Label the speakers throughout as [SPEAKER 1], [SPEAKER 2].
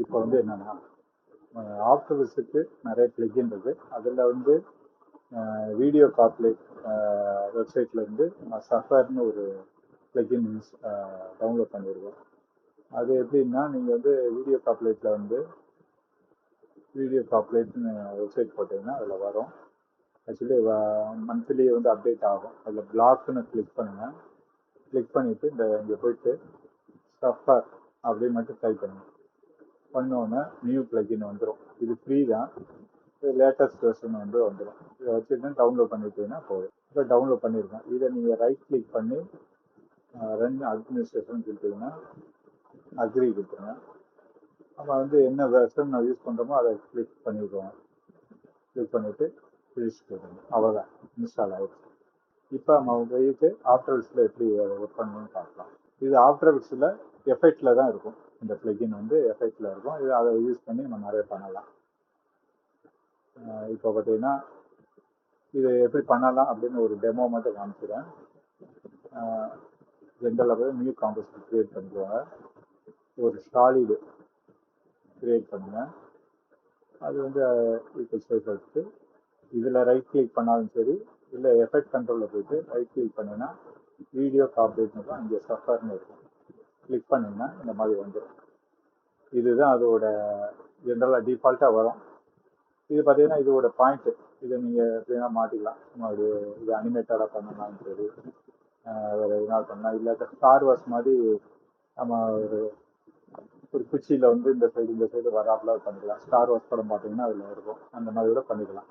[SPEAKER 1] இப்போ வந்து என்னன்னா ஆஃப்டர் விஸுக்கு நிறைய பிளகின் இருக்கு. அதில் வந்து வீடியோ காப்லேட் வெப்சைட்ல இருந்து சஃபர்னு ஒரு பிளகின் டவுன்லோட் பண்ணியிருக்கோம். அது எப்படின்னா நீங்கள் வந்து வீடியோ காப்லேட்டில் வந்து வீடியோ காப்லேட்னு வெப்சைட் போட்டிங்கன்னா அதில் வரும். ஆக்சுவலி மந்த்லி வந்து அப்டேட் ஆகும். அதில் பிளாக்னு கிளிக் பண்ணுங்கள். கிளிக் பண்ணிவிட்டு இங்கே போயிட்டு சஃபர் அப்படின்னு மட்டும் டைப் பண்ணுங்க. பண்ணோன்னே நியூ பிளகின் வந்துடும். இது ஃப்ரீ தான். லேட்டஸ்ட் வெர்ஷன் வந்து வந்துடும். இதை வச்சுட்டு டவுன்லோட் பண்ணிட்டீங்கன்னா போதும். இப்போ டவுன்லோட் பண்ணியிருக்கேன். இதை நீங்கள் ரைட் கிளிக் பண்ணி ரன் அட்மினிஸ்ட்ரேஷன் கொடுத்தீங்கன்னா அக்ரி கொடுத்துருங்க. நம்ம வந்து என்ன வெர்ஷன் நான் யூஸ் பண்ணுறோமோ அதை கிளிக் பண்ணிடுவோம். கிளிக் பண்ணிவிட்டு ஃபினிஷ் கொடுங்க. அவ்வளோதான், இன்ஸ்டால் ஆகிடுச்சு. இப்போ நம்ம போயிட்டு ஆஃப்டர் எஃபெக்ட்ஸில் எப்படி அதை ஒர்க் பண்ணணும்னு பார்க்கலாம். இது ஆஃப்டர் எஃபெக்ட்ஸில் எஃபெக்டில் தான் இருக்கும். இந்த பிளகின் வந்து எஃபெக்டில் இருக்கும். இது அதை யூஸ் பண்ணி நம்ம நிறைய பண்ணலாம். இப்போ பார்த்தீங்கன்னா இது எப்படி பண்ணலாம் அப்படின்னு ஒரு டெமோ மட்டும் காமிச்சிடுறேன். ஜென்ரலாக நியூ காம்போசிட் கிரியேட் பண்ணிக்குவாங்க. ஒரு சாலிடு கிரியேட் பண்ணுங்க. அது வந்து ஈக்குவல் சைஸ் வச்சுட்டு இதில் ரைட் கிளிக் பண்ணாலும் சரி, இல்லை எஃபெக்ட் கண்ட்ரோலில் போயிட்டு ரைட் கிளிக் பண்ணிங்கன்னா வீடியோ காப்ரேட்னு தான் இங்கே சஃபர்னு இருக்கும். கிளிக் பண்ணிங்கன்னா இந்த மாதிரி வந்துடும். இதுதான் அதோட ஜென்ரலாக டிஃபால்ட்டாக வரும். இது பார்த்தீங்கன்னா இதோட பாயிண்ட்டு. இதை நீங்கள் எப்படின்னா மாற்றிக்கலாம். இது அனிமேட்டடாக பண்ணலாம்னு சரி, வேறு எதுனா பண்ணலாம். இல்லாட்ட ஸ்டார் வார்ஸ் மாதிரி நம்ம ஒரு குச்சியில் வந்து இந்த சைடு வராப்புல பண்ணிக்கலாம். ஸ்டார் வார்ஸ் படம் பார்த்தீங்கன்னா அதில் இருக்கும். அந்த மாதிரி கூட பண்ணிக்கலாம்.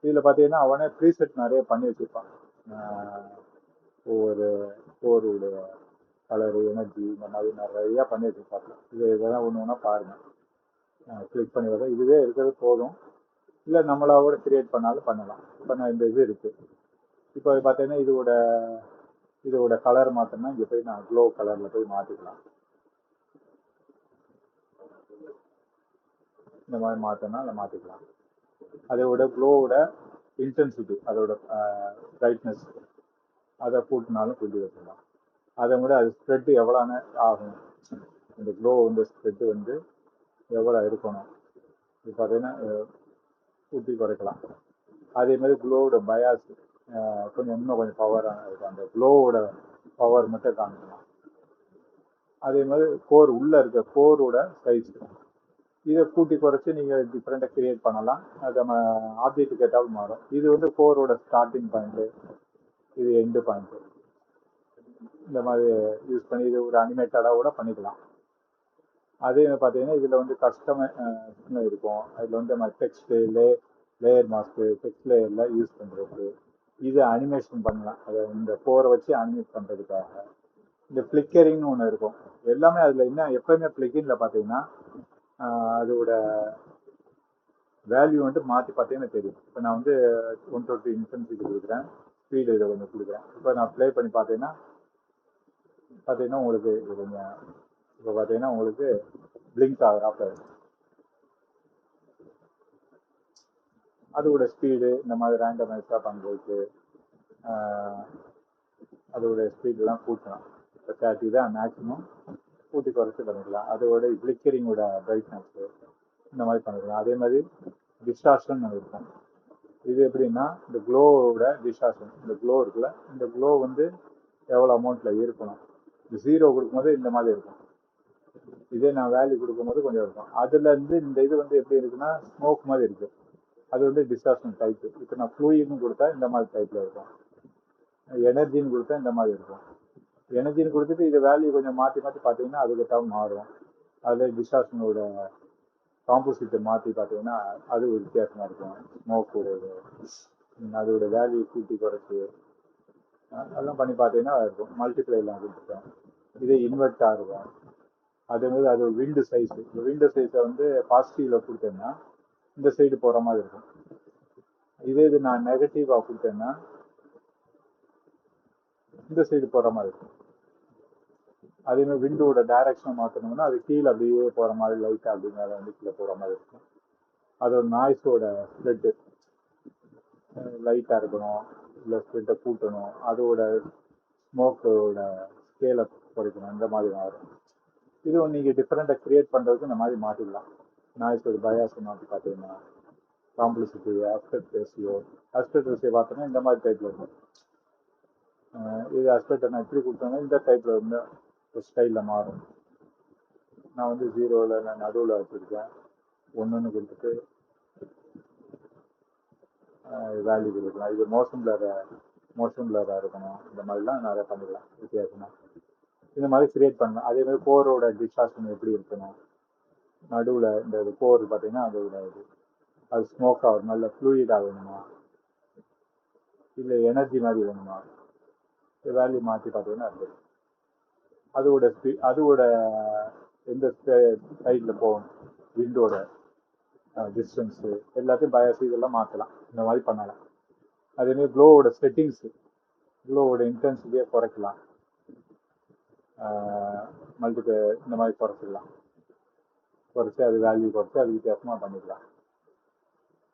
[SPEAKER 1] இதில் பார்த்தீங்கன்னா அவனே ப்ரீசெட் நிறைய பண்ணி வச்சுருப்பான். ஒவ்வொரு கோருடைய கலரு, எனர்ஜி, இந்த மாதிரி நிறையா பண்ணி வச்சுருப்பாங்க. இதெல்லாம் ஒன்று ஒன்றா பாருங்கள். கிளிக் பண்ணி வர இதுவே இருக்கிறது போதும். இல்லை நம்மளாவோட கிரியேட் பண்ணாலும் பண்ணலாம். இப்போ நான் இந்த இது இருக்குது. இப்போ பார்த்தீங்கன்னா இதோட கலர் மாற்றணும்னா இங்கே போய் நான் க்ளோ கலரில் போய் மாற்றிக்கலாம். இந்த மாதிரி மாற்றணும்னா அதை மாற்றிக்கலாம். அதோட க்ளோவோட இன்டென்சிட்டி, அதோட பிரைட்னஸ் அதை கூட்டினாலும் கூட்டி வச்சுக்கலாம். அதை விட அது ஸ்ப்ரெட்டு எவ்வளோ ஆகும், இந்த க்ளோ வந்து ஸ்ப்ரெட்டு வந்து எவ்வளோ இருக்கணும், இது பார்த்தீங்கன்னா கூட்டி குறைக்கலாம். அதே மாதிரி க்ளோவோட பயாஸ் இன்னும் கொஞ்சம் பவரான இருக்கும். அந்த க்ளோவோட பவர் மட்டும் காமிக்கலாம். அதே மாதிரி கோர் உள்ளே இருக்க கோரோட சைஸ் இதை கூட்டி குறைச்சி நீங்கள் டிஃப்ரெண்ட்டாக கிரியேட் பண்ணலாம். அது நம்ம ஆப்ஜெக்ட்டுக்கு ஏற்றாலும் மாறும். இது வந்து கோரோட ஸ்டார்டிங் பாயிண்ட்டு, இது எண்டு பாயிண்ட்டு. இந்த மாதிரி யூஸ் பண்ணி இது ஒரு அனிமேட்டடாக கூட பண்ணிக்கலாம். அதே பார்த்தீங்கன்னா இதில் வந்து கஸ்டமர் இருக்கும். அதில் வந்து நம்ம டெக்ஸ்ட்டு, லேயர் மாஸ்க்கு, டெக்ஸ்ட் லேயரில் யூஸ் பண்ணுறது. இது அனிமேஷன் பண்ணலாம். அதை இந்த கோரை வச்சு அனிமேட் பண்ணுறதுக்காக. இந்த ஃப்ளிக்கரிங்னு ஒன்று இருக்கும். எல்லாமே அதில் என்ன எப்போயுமே ஃப்ளிக்கிங்கில் பார்த்தீங்கன்னா அதோட வேல்யூ வந்து மாற்றி பார்த்தீங்கன்னா தெரியும். இப்போ நான் வந்து 120 இன்டென்சிட்டி கொடுக்குறேன், ஸ்பீடு இதை கொஞ்சம் கொடுக்குறேன். இப்போ நான் ப்ளே பண்ணி பார்த்தீங்கன்னா உங்களுக்கு இப்போ பார்த்தீங்கன்னா உங்களுக்கு பிளிங்க் ஆகுறாப்ப அதோட ஸ்பீடு இந்த மாதிரி ரேண்டமைஸாக பண்ணுறதுக்கு அதோட ஸ்பீடெலாம் கூட்டலாம். இப்போ 30 தான் மேக்ஸிமம், கூட்டி குறைச்சி பண்ணிக்கலாம். அதோட ஃப்ளிக்கரிங்கோட பிரைட்னஸ்ஸு இந்த மாதிரி பண்ணிக்கலாம். அதே மாதிரி டிஸ்டார்ஷன் இருக்கும். இது எப்படின்னா இந்த க்ளோவோட டிஸ்டார்ஷன், இந்த க்ளோ இருக்குல்ல, இந்த க்ளோ வந்து எவ்வளோ அமௌண்ட்டில் இருக்கணும். இந்த 0 கொடுக்கும்போது இந்த மாதிரி இருக்கும். இதே நான் வேல்யூ கொடுக்கும்போது கொஞ்சம் இருக்கும். அதுலேருந்து இந்த இது வந்து எப்படி இருக்குன்னா ஸ்மோக் மாதிரி இருக்குது. அது வந்து டிஸ்டார்ஷன் டைப்பு. இப்போ நான் ஃப்ளூயிட்னு கொடுத்தா இந்த மாதிரி டைப்பில் இருக்கும். எனர்ஜின்னு கொடுத்தா இந்த மாதிரி இருக்கும். எனர்ஜின்னு கொடுத்துட்டு இது வேல்யூ கொஞ்சம் மாற்றி மாற்றி பார்த்தீங்கன்னா அதுக்கிட்ட மாறும். அதில் டிஸ்டார்ஷனோட காம்போசிட்டை மாற்றி பார்த்தீங்கன்னா அது ஒரு வித்தியாசமாக இருக்கும். ஸ்மோக்கோட அதோட வேல்யூ கூட்டி குறைச்சி அதெல்லாம் பண்ணி பார்த்தீங்கன்னா இருக்கும். மல்டிப்ளைலாம் கொடுத்துருக்கேன். இதே இன்வெர்ட்டாக இருக்கும். அதே மாதிரி அது விண்டு சைஸ், இந்த விண்டு சைஸை வந்து பாசிட்டிவில் கொடுத்தேன்னா இந்த சைடு போகிற மாதிரி இருக்கும். இதே இது நான் நெகட்டிவாக கொடுத்தேன்னா இந்த சைடு போகிற மாதிரி இருக்கும். அதே மாதிரி விண்டோட டைரக்ஷனை மாற்றணும்னா அது கீழே அப்படியே போகிற மாதிரி லைட்டாக அப்படி மேலே வந்து கீழே போகிற மாதிரி இருக்கும். அதோட நாய்ஸோட ஸ்ப்ரெட்டு லைட்டாக இருக்கணும், இல்லை ஸ்ப்ரெட்டை கூட்டணும், அதோட ஸ்மோக்கோட ஸ்கேலை குறைக்கணும், இந்த மாதிரி வரும். இது நீங்கள் டிஃப்ரெண்ட்டாக கிரியேட் பண்ணுறதுக்கு இந்த மாதிரி மாற்றிடலாம். நாய்ஸ் ஒரு பயாஸ் மாற்றி பார்த்தீங்கன்னா complicity, aspect ratio. Aspect ratio பார்த்தோன்னா இந்த மாதிரி டைப்பில் இருக்கும். இது ஆஸ்பெக்ட் நான் எப்படி கொடுத்தேன்னா இந்த டைப்பில் வந்து ஒரு ஸ்டைலில் மாறும். நான் வந்து 0ல் நான் நடுவில் வச்சுருக்கேன். 1ன்னு கொடுத்துட்டு வேல்யூ கொடுக்கலாம். இது மோஷன் பிளராக இருக்கணும். இந்த மாதிரிலாம் நிறைய பண்ணிக்கலாம் வித்தியாசமாக. இந்த மாதிரி கிரியேட் பண்ணலாம். அதே மாதிரி கோரோட டிஸ்டார்ஷன் எப்படி இருக்கணும், நடுவில் இந்த கோர் பார்த்தீங்கன்னா அதோட அது ஸ்மோக் ஆகும், நல்ல ஃப்ளூயிடாக வேணுமா இல்லை எனர்ஜி மாதிரி வேணுமா, வேல்யூ மாற்றி பார்த்தீங்கன்னா அது அதோட எந்த சைடில் போகணும், விண்டோட டிஸ்டன்ஸு எல்லாத்தையும் பயாஸ் இதெல்லாம் மாற்றலாம். இந்த மாதிரி பண்ணலாம். அதேமாதிரி க்ளோவோட செட்டிங்ஸு, க்ளோவோட இன்டென்சிட்டியை குறைக்கலாம், இந்த மாதிரி குறைச்சிடலாம். குறைச்சி அது வேல்யூ குறைச்சி அது வித்தியாசமாக பண்ணிக்கலாம்.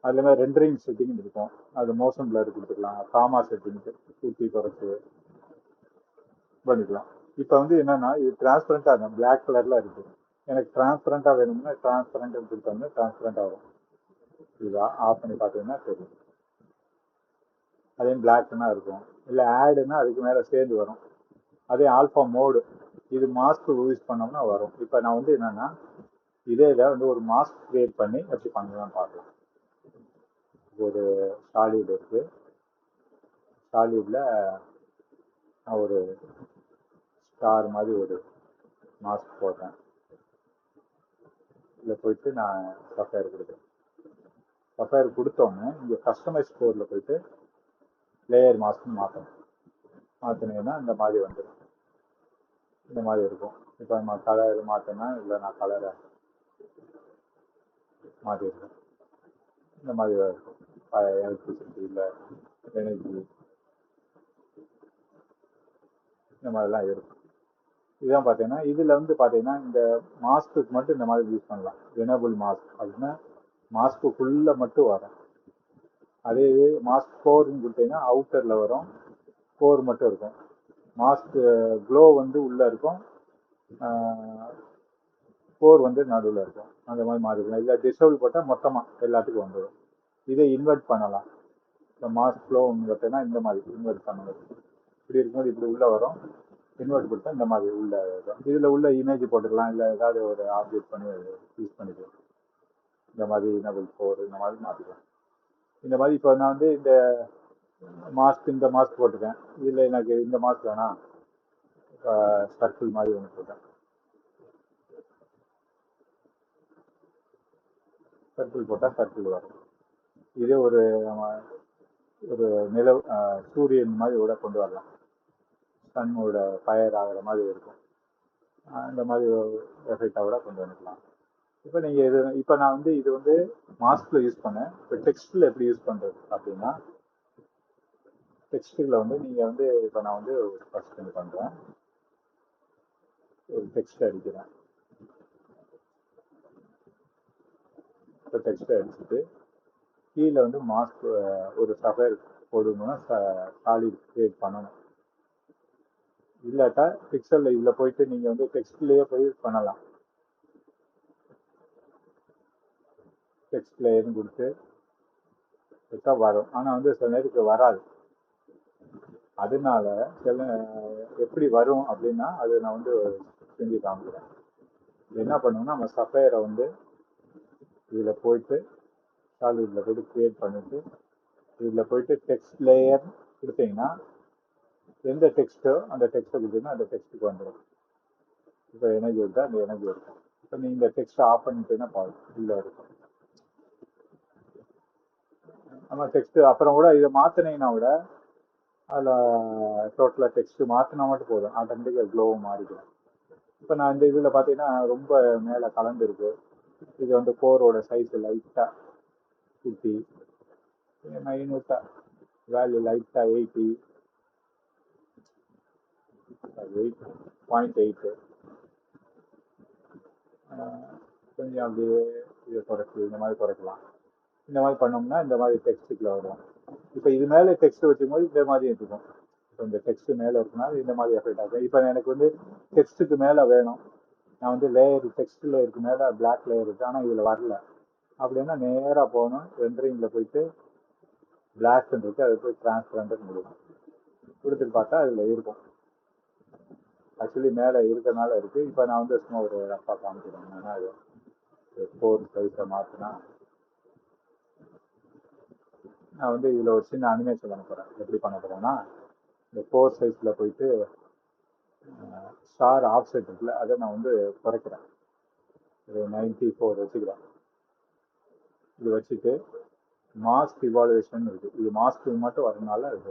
[SPEAKER 1] அதுல மாதிரி ரெண்டரிங் செட்டிங் இருக்கும். அது மோஷன் பிளர் கொடுத்துக்கலாம். காமா செட்டிங்ஸ் கூட்டி குறைச்சி பண்ணிக்கலாம். இப்போ வந்து என்னன்னா இது டிரான்ஸ்பரண்டா இருக்கும், பிளாக் கலர்ல இருக்கு. எனக்கு டிரான்ஸ்பரண்டா வேணும்னா டிரான்ஸ்பரண்ட் கொடுத்தோம்னா டிரான்ஸ்பரண்ட் ஆகும். இதுதான் ஆஃப் பண்ணி பார்த்தீங்கன்னா தெரியும். அதே பிளாக்னா இருக்கும். இல்லை ஆடுன்னா அதுக்கு மேலே சேர்ந்து வரும். அதே ஆல்ஃபா மோடு இது மாஸ்க் யூஸ் பண்ணோம்னா வரும். இப்போ நான் வந்து என்னன்னா இதே இதை வந்து ஒரு மாஸ்க் கிரியேட் பண்ணி எப்படி பண்ணலாம் பார்க்கலாம். ஒரு சாலிட் இருக்கு. சாலிட்ல நான் ஒரு ஸ்டார் மாதிரி ஒரு மாஸ்க் போடுறேன். இதில் போயிட்டு நான் சஃபயர் கொடுக்குறேன். சஃபயர் கொடுத்தோன்னே இங்கே கஸ்டமைஸ் ஸ்டோரில் போயிட்டு லேயர் மாஸ்க்னு மாற்றினீங்கன்னா இந்த மாதிரி வந்துடும். இந்த மாதிரி இருக்கும். இப்போ நம்ம கலர் மாற்றினா இல்லை நான் கலரை மாற்றிருக்கேன். இந்த மாதிரி தான் இருக்கும். எலக்ட்ரிசிட்டி இல்லை எனர்ஜி இந்த மாதிரிலாம் இருக்கும். இதுதான் பார்த்தீங்கன்னா இதில் வந்து பார்த்தீங்கன்னா இந்த மாஸ்க்கு மட்டும் இந்த மாதிரி யூஸ் பண்ணலாம். எனேபிள் மாஸ்க் அப்படின்னா மாஸ்க்குள்ளே மட்டும் வரும். அதே இது மாஸ்க் கோர்னு கொடுத்தீங்கன்னா அவுட்டரில் வரும், கோர் மட்டும் இருக்கும். மாஸ்க் க்ளோ வந்து உள்ளே இருக்கும், கோர் வந்து நடுவில் இருக்கும். அந்த மாதிரி மாறிக்கலாம். இல்லை டிசேபிள் போட்டால் மொத்தமாக எல்லாத்துக்கும் வந்துடும். இதை இன்வெர்ட் பண்ணலாம். இப்போ மாஸ்க் க்ளோ பார்த்தீங்கன்னா இந்த மாதிரி இன்வெர்ட் பண்ணலாம். இப்படி இருக்கும்போது இப்படி உள்ளே வரும். இன்வெர்ட் கொடுத்தா இந்த மாதிரி உள்ள வரும். இதில் உள்ள இமேஜ் போட்டுக்கலாம், இல்லை ஏதாவது ஒரு ஆப்ஜெக்ட் பண்ணி யூஸ் பண்ணிக்கலாம். இந்த மாதிரி எனேபிள் கோர் இந்த மாதிரி மாற்றிக்கலாம். இந்த மாதிரி இப்போ நான் வந்து இந்த மாஸ்க் போட்டிருக்கேன். இதில் எனக்கு இந்த மாஸ்க் வேணாம், சர்க்கிள் மாதிரி ஒன்று போட்டேன். சர்க்கிள் போட்டால் சர்க்கிள் வரும். இதே ஒரு நிலவு சூரியன் மாதிரி கூட கொண்டு வரலாம். சன்னோட ஃபயர் ஆகிற மாதிரி இருக்கும். இந்த மாதிரி எஃபெக்டாக கூட கொண்டு வந்துக்கலாம். இப்போ நீங்கள் இப்போ நான் வந்து இது வந்து மாஸ்கில் யூஸ் பண்ணேன். இப்போ டெக்ஸ்டில் எப்படி யூஸ் பண்ணுறது அப்படின்னா, டெக்ஸ்டில் வந்து நீங்கள் வந்து இப்போ நான் வந்து ஒரு ஃபர்ஸ்ட் இது பண்ணுறேன். ஒரு டெக்ஸ்ட் அடிக்கிறேன். இப்போ டெக்ஸ்ட் அடிச்சுட்டு கீழே வந்து மாஸ்க் ஒரு சஃபயர் போடணும்னா சாலிட் கிரியேட் பண்ணணும். இல்லாட்டா பிக்சலில் இதில் போயிட்டு நீங்கள் வந்து டெக்ஸ்ட்லேயே போய் பண்ணலாம். டெக்ஸ்ட் லேயர்னு கொடுத்து வச்சா வரும். ஆனால் வந்து சில நேரத்துக்கு வராது. அதனால எப்படி வரும் அப்படின்னா அது நான் வந்து செஞ்சு காமிக்கிறேன். என்ன பண்ணுவோம்னா நம்ம சஃபயரை வந்து இதில் போயிட்டு சாலிடில் போயிட்டு கிரியேட் பண்ணிட்டு இதில் போயிட்டு டெக்ஸ்ட் லேயர் கொடுத்தீங்கன்னா எந்த டெக்ஸ்ட்டோ அந்த டெக்ஸ்ட்டை கொடுத்தீங்கன்னா அந்த டெக்ஸ்ட்டுக்கு வந்துடும். இப்போ எனர்ஜி இருக்கா அந்த எனர்ஜி இருக்கும். இப்போ நீங்கள் இந்த டெக்ஸ்ட்டை ஆஃப் பண்ணிட்டீங்கன்னா பாருங்க உள்ளே இருக்கும். நம்ம டெக்ஸ்ட் அப்புறம் கூட இதை மாற்றினீங்கன்னா கூட அதில் டோட்டலாக டெக்ஸ்ட் மாற்றினா மட்டும் போதும், ஆட்டோமேட்டிக்காக க்ளோவும் மாறிக்கலாம். இப்போ நான் இந்த இதில் பார்த்தீங்கன்னா ரொம்ப மேலே கலந்துருக்கு. இது வந்து கோரோட சைஸ் லைட்டாக ஃபிஃப்டி, மைனூட்டாக வேல்யூ லைட்டாக 8.8 கொஞ்சம் அப்படியே இதை குறைச்சி இந்த மாதிரி குறைக்கலாம். இந்த மாதிரி பண்ணோம்னா இந்த மாதிரி டெக்ஸ்ட்டுக்குள்ள வரும். இப்போ இது மேலே டெக்ஸ்ட் வச்சுக்கும்போது இந்த மாதிரி இருக்கும். இப்போ இந்த டெக்ஸ்ட் மேலே இருக்குனால இந்த மாதிரி எஃபெக்ட் ஆகும். இப்போ எனக்கு வந்து டெக்ஸ்ட்டுக்கு மேலே வேணும், நான் வந்து லேயர் டெக்ஸ்ட் லேயருக்கு மேலே பிளாக் லேயர் இருக்கு, ஆனால் இதில் வரல. அப்படின்னா நேராக போகணும், ரெண்டரிங்கில் போயிட்டு பிளாக் இருக்கு, அது போய் டிரான்ஸ்பரண்ட் கொடுக்கும். கொடுத்துட்டு பார்த்தா அதில் இருக்கும். ஆக்சுவலி மேலே இருக்கிறனால இருக்கு. இப்போ நான் வந்து சும்மா ஒரு ரஃபாக காமிக்கிறேன். ஏன்னா அது ஃபோர் சைஸை மாற்றினா நான் வந்து இதில் ஒரு சின்ன அனிமேஷன் பண்ண போகிறேன். எப்படி பண்ண போகிறேன்னா, இந்த ஃபோர் சைஸில் போயிட்டு ஸ்டார் ஆஃப்செட் இருக்குல்ல, அதை நான் வந்து குறைக்கிறேன். ஒரு 94 வச்சுக்கிறேன். இது வச்சுட்டு மாஸ்க் இவாலுவேஷன் இருக்கு, இது மாஸ்க்கு மட்டும் வரனால இதை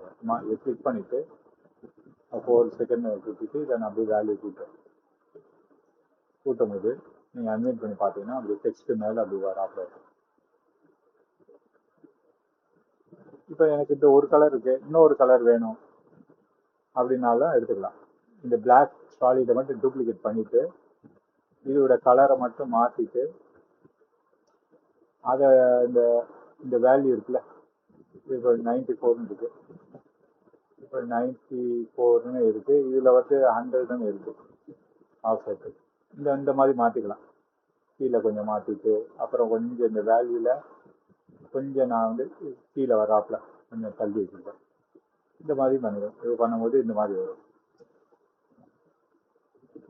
[SPEAKER 1] கிளிக் பண்ணிட்டு 4 செகண்ட் கூட்டிட்டு இதை நான் அப்படியே வேல்யூ கூட்டும் போது நீங்கள் அன்மியூட் பண்ணி பார்த்தீங்கன்னா அப்படி டெக்ஸ்ட் மேலே அப்படி வராப்ல. இப்போ எனக்கு இந்த ஒரு கலர் இருக்கு, இன்னொரு கலர் வேணும் அப்படின்னாலும் எடுத்துக்கலாம். இந்த பிளாக் சாலிடை மட்டும் டூப்ளிகேட் பண்ணிட்டு இதோட கலரை மட்டும் மாற்றிட்டு அதை இந்த இந்த வேல்யூ இருக்குல்ல, இப்போ 94 இருக்கு, இப்போ 94 இருக்கு, இதில் வந்து 100 இருக்கு ஆஃப்செட். இந்த மாதிரி மாற்றிக்கலாம். கீழே கொஞ்சம் மாற்றிட்டு அப்புறம் கொஞ்சம் இந்த வேல்யூவில் கொஞ்சம் நான் வந்து கீழே வராப்புல கொஞ்சம் தள்ளி வச்சுருக்கேன். இந்த மாதிரி பண்ணிடுவேன். இது பண்ணும்போது இந்த மாதிரி வரும்.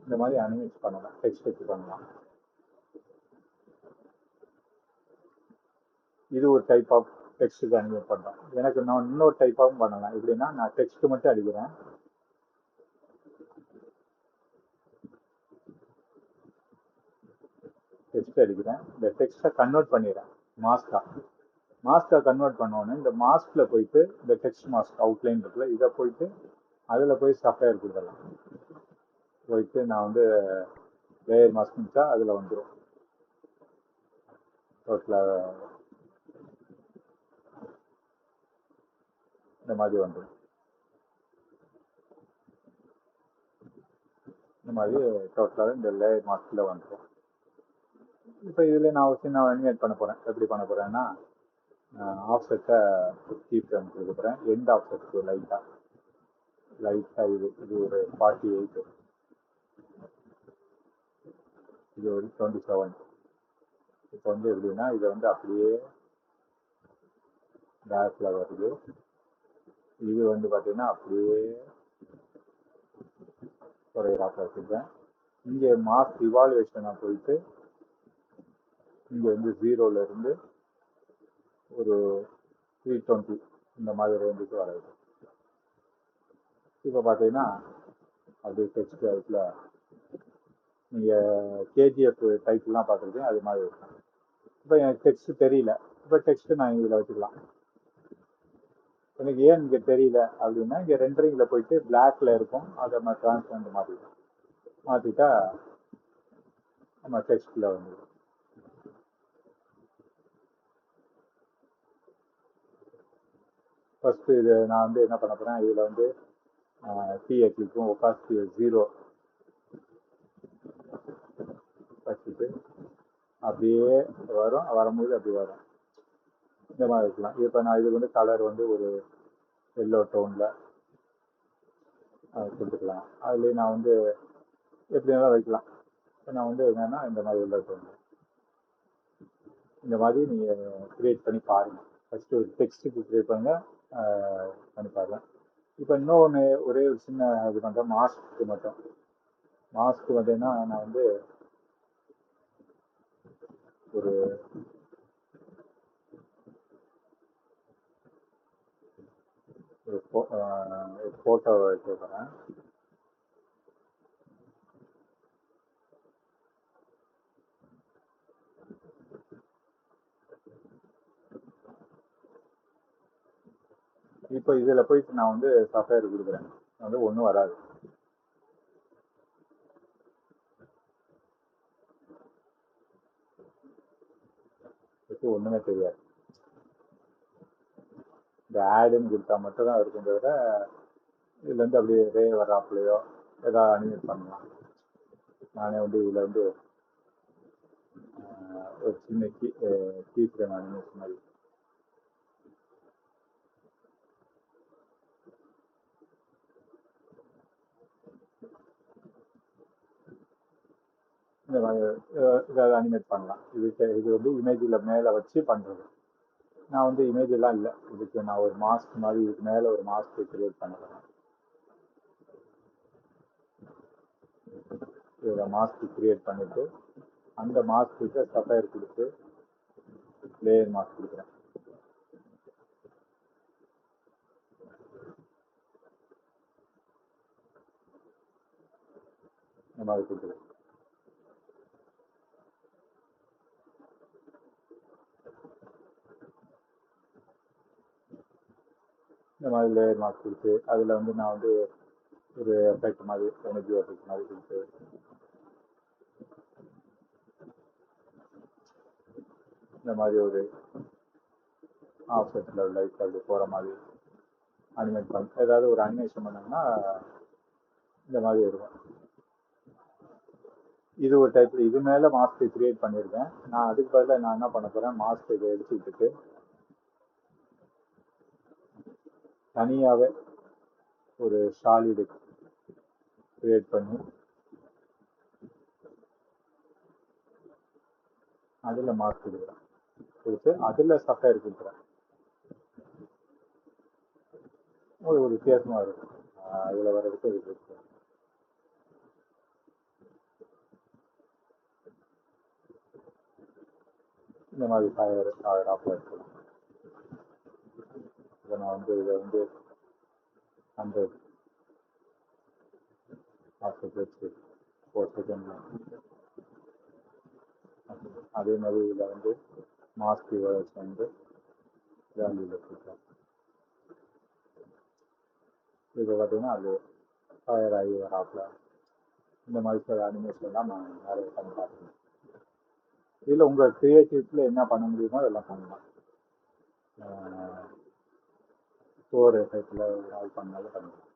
[SPEAKER 1] இந்த மாதிரி அனிமேட் பண்ணலாம், டெக்ஸ்ட் வச்சு பண்ணலாம். இது ஒரு டைப் ஆஃப் டெக்ஸ்ட்டுக்கு அனிமேட் பண்ணுறேன். எனக்கு நான் இன்னொரு டைப்பாகவும் பண்ணலாம். எப்படின்னா, நான் டெக்ஸ்ட் மட்டும் அடிக்கிறேன், இந்த டெக்ஸ்ட்டை கன்வெர்ட் பண்ணிடுறேன் மாஸ்கா கன்வெர்ட் பண்ணோன்னு இந்த மாஸ்கில் போயிட்டு இந்த டெக்ஸ்ட் மாஸ்க் அவுட்லைன் இருக்குல்ல, இதை போயிட்டு அதில் போய் சஃபயர் கொடுத்துடலாம். போயிட்டு நான் வந்து லேயர் மாஸ்க் அதில் வந்துடும். டோட்டலாக இந்த மாதிரி வந்துடும். இந்த மாதிரி டோட்டலாக இந்த லேயர் மாஸ்கில் வந்துடும். இப்போ இதில் நான் சின்ன அனிமேட் பண்ண போகிறேன். எப்படி பண்ண போகிறேன்னா, ஆஃப்செட்டை கீ ஃப்ரேம் கொடுக்க போகிறேன். எண்ட் ஆஃப்செட்டுக்கு லைட்டாக இது ஒரு 48, இது ஒரு 27. இப்போ வந்து எப்படின்னா இதை வந்து அப்படியே பேக்கில் வருது. இது வந்து பார்த்தீங்கன்னா அப்படியே குறையிறாப்பில் வச்சுருக்கேன். இங்கே மாஸ்க் இவாலுவேஷனாக போயிட்டு இங்கே வந்து 0லேருந்து ஒரு 320 இந்த மாதிரி ரேஞ்சுக்கு வராது. இப்போ பார்த்தீங்கன்னா அப்படியே டெக்ஸ்ட் அதுக்குள்ள நீங்கள் கேஜிஎஃப் டைப்லாம் பார்த்துருக்கீங்க, அது மாதிரி இருக்கும். இப்போ எனக்கு டெக்ஸ்ட் தெரியல, இப்போ டெக்ஸ்ட்டு நான் இதில் வச்சுக்கலாம். எனக்கு ஏன் இங்கே தெரியல அப்படின்னா, இங்கே ரெண்டரிங்கில் போயிட்டு பிளாக்ல இருக்கும், அதை நம்ம டிரான்ஸ்பரண்ட் மாற்றிட்டா நம்ம டெக்ஸ்ட்டில் வந்துடும். ஃபஸ்ட்டு இது நான் வந்து என்ன பண்ண போகிறேன், இதில் வந்து டீயை கிளிக்கும், ஒப்பாசிட்டியை 0 வச்சுட்டு அப்படியே வரும்போது அப்படி வரும். இந்த மாதிரி இருக்கலாம். இப்போ நான் இது வந்து கலர் வந்து ஒரு எல்லோ டோனில் கொடுத்துக்கலாம். அதுலேயே நான் வந்து எப்படி வேணாலும் வைக்கலாம். நான் வந்து என்னென்னா இந்த மாதிரி எல்லோ டோனில் இந்த மாதிரி நீங்கள் க்ரியேட் பண்ணி பாருங்கள். ஃபஸ்ட்டு ஒரு டெக்ஸ்ட்டுக்கு க்ரியேட் பண்ணுங்கள், பண்ணி பாருங்கள். இப்போ இன்னொன்று ஒரே ஒரு சின்ன இது பண்ணுறேன், மாஸ்க்கு மட்டும். மாஸ்க்கு பார்த்தீங்கன்னா நான் வந்து ஒரு ஃபோட்டோவை வச்சுருக்கிறேன். இப்போ இதில் போயிட்டு நான் வந்து சஃபயர் கொடுக்குறேன், வந்து ஒன்றும் வராது. ஒன்றுமே தெரியாது. இந்த ஆடுன்னு கொடுத்தா மட்டும் தான் இருக்கும் தவிர இதுலேருந்து அப்படியே ரே வராப்புலையோ ஏதாவது அனிமேட் பண்ணலாம். நானே வந்து இதில் வந்து ஒரு சின்ன கீ ஃப்ரேம் அனிமேஷன் மாதிரி இந்த மாதிரி இதை அனிமேட் பண்ணலாம். இது வந்து இமேஜில் மேலே வச்சு பண்ணுறது. நான் வந்து இமேஜ் எல்லாம் இல்லை, இதுக்கு நான் ஒரு மாஸ்க் மாதிரி இதுக்கு மேலே ஒரு மாஸ்க் கிரியேட் பண்ணுறேன். இதில் மாஸ்க் கிரியேட் பண்ணிட்டு அந்த மாஸ்க்கு சஃபயர் கொடுத்து லேயர் மாஸ்க் கொடுக்குறேன். இந்த மாதிரி கொடுக்குறேன். இந்த மாதிரி லேயர் மாஸ்க் கொடுத்து அதில் வந்து நான் வந்து ஒரு எஃபெக்ட் மாதிரி எனர்ஜி எஃபெக்ட் மாதிரி கொடுத்து இந்த மாதிரி ஒரு ஆப்செட்டில் லைட் அப்படி போகிற மாதிரி அனிமேட் பண்ண ஏதாவது ஒரு அனிமேஷன் பண்ணோம்னா இந்த மாதிரி இருக்கும். இது ஒரு டைப். இது மேலே மாஸ்க் கிரியேட் பண்ணியிருக்கேன். நான் அதுக்கு பதிலாக நான் என்ன பண்ண போகிறேன், மாஸ்க் இதை எடுத்துக்கிட்டு தனியாகவே ஒரு சாலிடு கிரியேட் பண்ணி அதில் மாஸ்க் கொடுக்குறேன். கொடுத்து அதில் சஃபயர் கொடுக்குறேன். ஒரு வித்தியாசமாக இருக்கும். அதில் வர்றதுக்கு இது இருக்கு. இந்த மாதிரி ஃபயர் ஆஃப்ல இருக்கலாம். இதை நான் வந்து இதை வந்து 100 ஆஃப்செட் வச்சு 4 செகண்ட். அதே மாதிரி இதில் வந்து மாஸ்க் இதை வச்சு வந்து வேல்யூவில் கொடுக்கலாம். இப்போ பார்த்தீங்கன்னா அது ஃபயர் ஆகி வராப்ல. இந்த மாதிரி சில அனிமேஷன்லாம் நான் நிறைய பண்ணி பார்த்துருக்கேன். இதில் உங்கள் க்ரியேட்டிவ்ஸில் என்ன பண்ண முடியுமோ அதெல்லாம் பண்ணலாம். ஸ்டோர் எஃபெக்டில் ஆல் பண்ணாலும் பண்ணலாம்.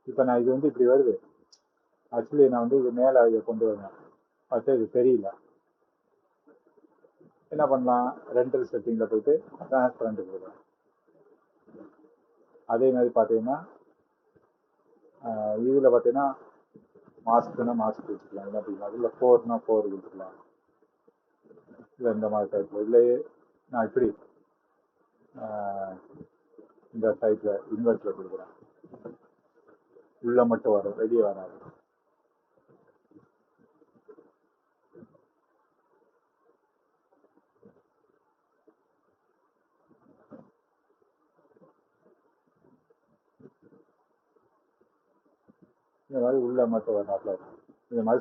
[SPEAKER 1] இப்போ நான் இது வந்து இப்படி வருது. ஆக்சுவலி நான் வந்து இது மேலே இதை கொண்டு வரேன், பார்த்தா இது தெரியல. என்ன பண்ணலாம், ரெண்டல் செட்டிங்கில் போயிட்டு டிரான்ஸ்பரண்ட் கொடுக்குறேன். அதே மாதிரி பார்த்தீங்கன்னா இதில் பார்த்தீங்கன்னா மாஸ்க்குன்னா மாஸ்க் வச்சுக்கலாம். என்ன பண்ணிக்கலாம், இல்லை 4னா 4 கொடுத்துக்கலாம். இல்லை இந்த மாதிரி டைப்பில் இல்லையே நான் இப்படி இந்த டைப்பில் இன்வெர்ட்டில் கொடுக்குறேன். உள்ள மட்டும் வரும், வெளியே வராது. இந்த மாதிரி உள்ள மட்டும் வராது. இந்த மாதிரி